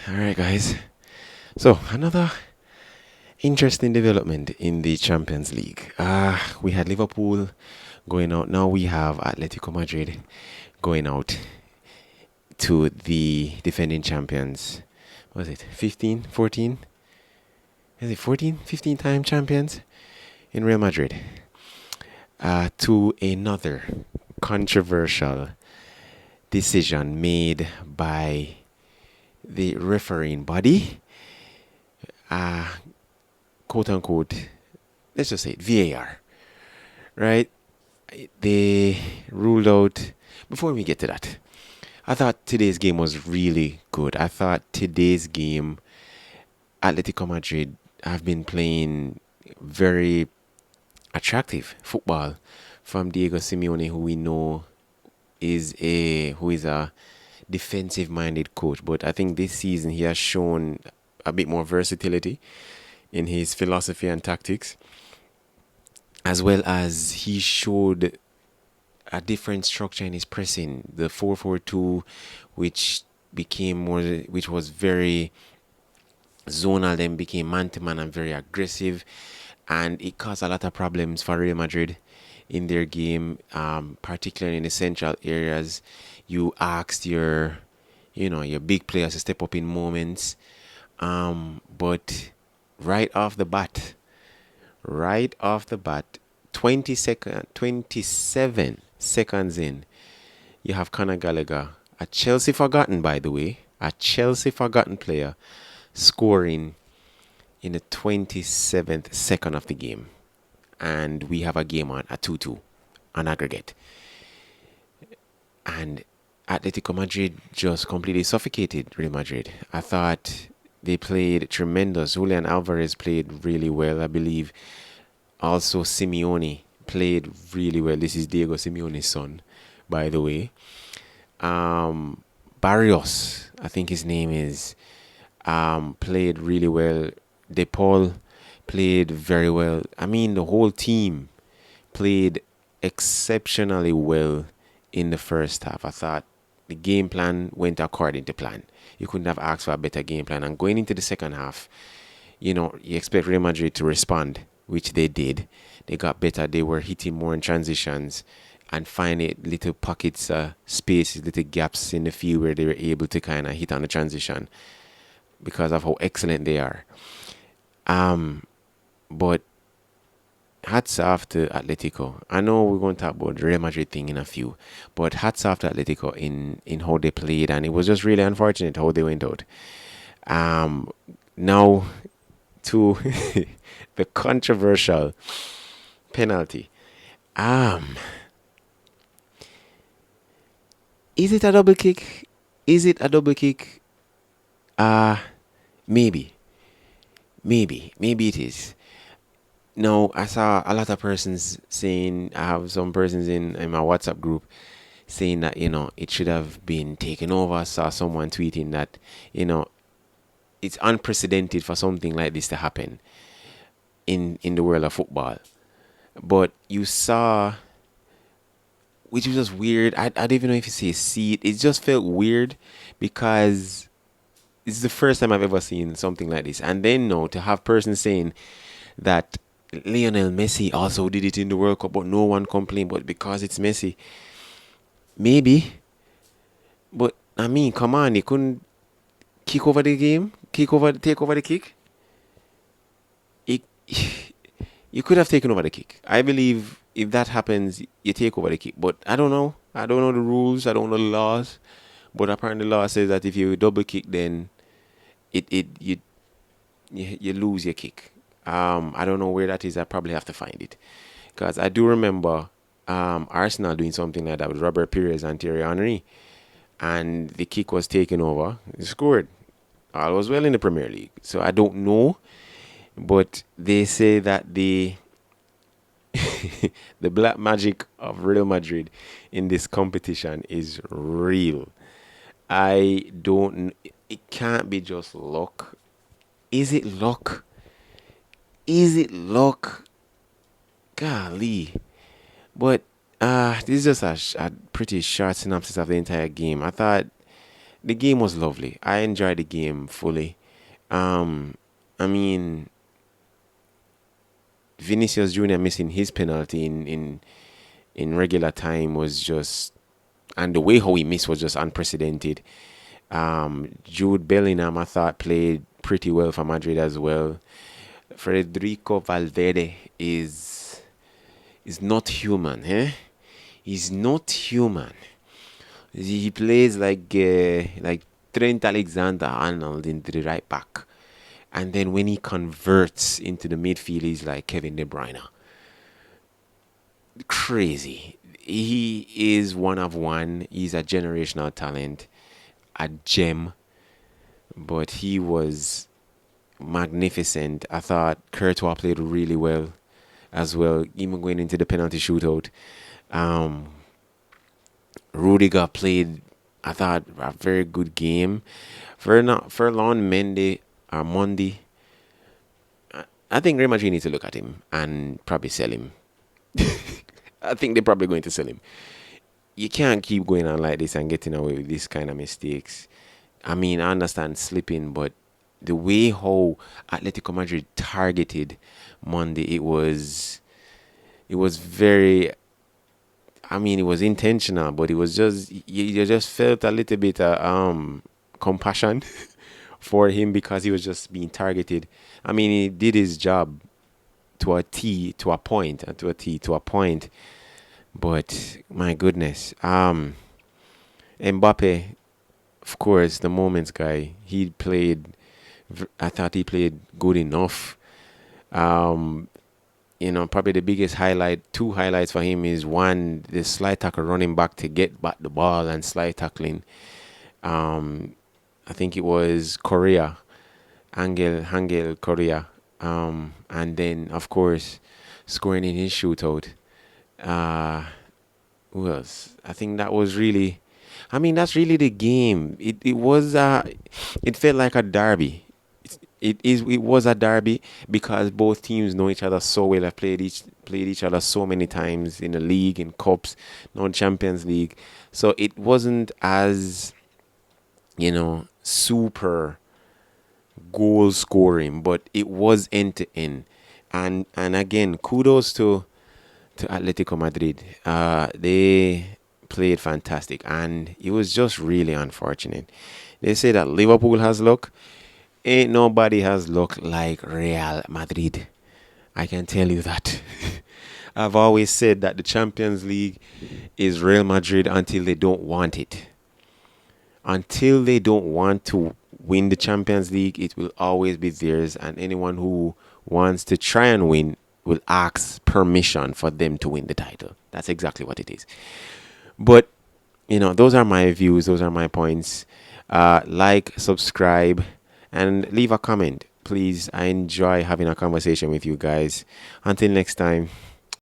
All right, guys. So another interesting development in the Champions League. We had Liverpool going out. Now we have Atletico Madrid going out to the defending champions. What was it 15, 14? Is it 14, 15 time champions in Real Madrid? To another controversial decision made by the refereeing body. Uh, Quote unquote, let's just say it, VAR, right? They ruled out. Before we get to that, I thought today's game was really good. I thought today's game, Atletico Madrid have been playing very attractive football from Diego Simeone, who we know is a defensive minded coach. But I think this season he has shown a bit more versatility in his philosophy and tactics, as well as he showed a different structure in his pressing. The 4-4-2, which was very zonal, then became man to man and very aggressive, and it caused a lot of problems for Real Madrid in their game, particularly in the central areas. You asked your big players to step up in moments, but right off the bat, right off the bat, 27 seconds in, you have Conor Gallagher, a Chelsea forgotten, by the way, a Chelsea forgotten player, scoring in the 27th second of the game. And we have a game on a 2-2 on aggregate. And Atletico Madrid just completely suffocated Real Madrid. I thought they played tremendous. Julian Alvarez played really well, I believe. Also, Simeone played really well. This is Diego Simeone's son, by the way. Barrios, I think his name is, played really well. De Paul played very well. I mean, the whole team played exceptionally well in the first half. I thought the game plan went according to plan. You couldn't have asked for a better game plan. And going into the second half, you expect Real Madrid to respond, which they did. They got better. They were hitting more in transitions and finding little pockets, spaces, little gaps in the field where they were able to kind of hit on the transition because of how excellent they are. But hats off to Atletico. I know we're going to talk about the Real Madrid thing in a few, but hats off to Atletico in how they played, and it was just really unfortunate how they went out. Now to the controversial penalty. Is it a double kick? Is it a double kick? Maybe. Maybe it is. No, I saw a lot of persons saying, I have some persons in my WhatsApp group saying that, it should have been taken over. I saw someone tweeting that, it's unprecedented for something like this to happen in the world of football. But you saw, which was just weird. I don't even know if you say see it. It just felt weird because it's the first time I've ever seen something like this. And then no, to have persons saying that Lionel Messi also did it in the World Cup, but no one complained. But because it's Messi, maybe. But I mean, come on, he couldn't kick over the game, take over the kick. It, you could have taken over the kick. I believe if that happens, you take over the kick. But I don't know. I don't know the rules. I don't know the laws. But apparently, the law says that if you double kick, then you lose your kick. I don't know where that is. I probably have to find it because I do remember Arsenal doing something like that with Robert Pires and Thierry Henry, and the kick was taken over. They scored. All was well in the Premier League. So I don't know, but they say that the the black magic of Real Madrid in this competition is real. I don't. It can't be just luck. Is it luck? Is it luck? Golly. But this is just a pretty short synopsis of the entire game. I thought the game was lovely. I enjoyed the game fully. Um, I mean, Vinicius Junior missing his penalty in regular time was just, and the way how he missed was just unprecedented. Jude Bellingham, I thought, played pretty well for Madrid as well. Federico Valverde is not human, eh? He's not human. He plays like Trent Alexander-Arnold into the right back, and then when he converts into the midfield, he's like Kevin De Bruyne. Crazy. He is one of one. He's a generational talent, a gem. But he was magnificent. I thought Courtois played really well as well, even going into the penalty shootout. Um, Rudiger played, I thought, a very good game. Furlong Mendy or Mondi, I think Real Madrid need to look at him and probably sell him. I think they're probably going to sell him. You can't keep going on like this and getting away with this kind of mistakes. I mean, I understand slipping, but the way how Atletico Madrid targeted Monday, it was very. I mean, it was intentional, but it was just you just felt a little bit compassion for him because he was just being targeted. I mean, he did his job to a T, to a point, and to a T, to a point. But my goodness, Mbappe, of course, the moments guy. He played. I thought he played good enough. Um, probably the biggest highlight, two highlights for him is one, the slide tackle running back to get back the ball and slide tackling. Um, I think it was Korea, Angel Korea. And then, of course, scoring in his shootout. Uh, who else? I think that was really, I mean, that's really the game. It felt like a derby. It was a derby because both teams know each other so well. Have played each other so many times in the league, in cups, non Champions League. So it wasn't as super goal scoring, but it was end to end. And again, kudos to Atletico Madrid. They played fantastic, and it was just really unfortunate. They say that Liverpool has luck. Ain't nobody has luck like Real Madrid. I can tell you that. I've always said that the Champions League is Real Madrid until they don't want it. Until they don't want to win the Champions League, it will always be theirs, and anyone who wants to try and win will ask permission for them to win the title. That's exactly what it is. But, those are my views, those are my points. Like, subscribe, and leave a comment. Please, I enjoy having a conversation with you guys. Until next time.